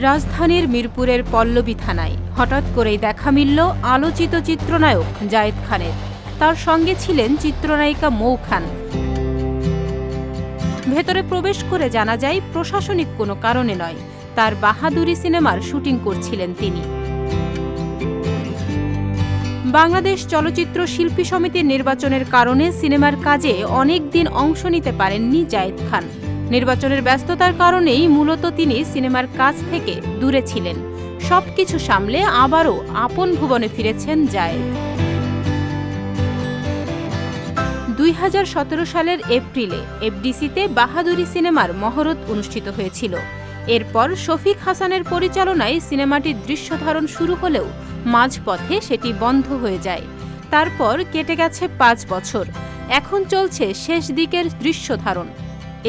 রাজধানীর মিরপুরের পল্লবী থানায় হঠাৎ করেই দেখা মিলল আলোচিত চিত্রনায়ক জায়েদ খানের। তার সঙ্গে ছিলেন চিত্রনায়িকা মৌ খান। ভেতরে প্রবেশ করে জানা যায় প্রশাসনিক কোনো কারণে নয়, তার বাহাদুরি সিনেমার শুটিং করছিলেন তিনি। বাংলাদেশ চলচ্চিত্র শিল্পী সমিতির নির্বাচনের কারণে সিনেমার কাজে অনেক দিন অংশ নিতে পারেননি জায়েদ খান। নির্বাচনের ব্যস্ততার কারণেই মূলত তিনি সিনেমার কাজ থেকে দূরে ছিলেন। সবকিছু সামলে আবারও আপন ভুবনে ফিরেছেন জায়েদ। 2017 সালের এপ্রিলে এফডিসিতে বাহাদুরি সিনেমার মহরত অনুষ্ঠিত হয়েছিল। এরপর শফিক হাসানের পরিচালনায় সিনেমাটির দৃশ্যধারণ শুরু হলেও মাঝপথে সেটি বন্ধ হয়ে যায়। তারপর কেটে গেছে 5 বছর। এখন চলছে শেষ দিকের দৃশ্যধারণ।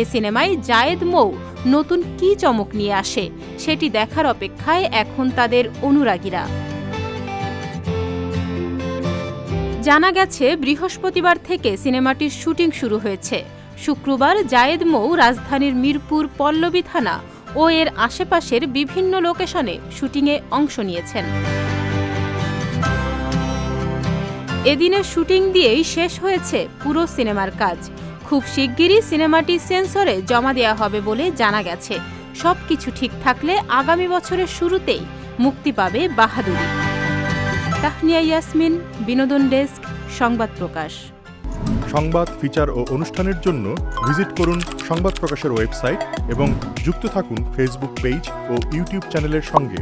এ সিনেমায় জায়েদ মৌ নতুন কী চমক নিয়ে আসে সেটি দেখার অপেক্ষায় এখন তাদের অনুরাগীরা। জানা গেছে বৃহস্পতিবার থেকে সিনেমাটির শুটিং শুরু হয়েছে। শুক্রবার জায়েদ মৌ রাজধানীর মিরপুর পল্লবী থানা ও এর আশেপাশের বিভিন্ন লোকেশনে শুটিংয়ে অংশ নিয়েছেন। এদিনের শুটিং দিয়েই শেষ হয়েছে পুরো সিনেমার কাজ। খুব শিগগিরই সিনেমাটি সেন্সরে জমা দেওয়া হবে বলে জানা গেছে। সবকিছু ঠিক থাকলে আগামী বছরের শুরুতেই মুক্তি পাবে বাহাদুরি। তাহনিয়া ইয়াসমিন, বিনোদন ডেস্ক, সংবাদ প্রকাশ। সংবাদ, ফিচার ও অনুষ্ঠানের জন্য ভিজিট করুন সংবাদ প্রকাশের ওয়েবসাইট এবং যুক্ত থাকুন ফেসবুক পেজ ও ইউটিউব চ্যানেলের সঙ্গে।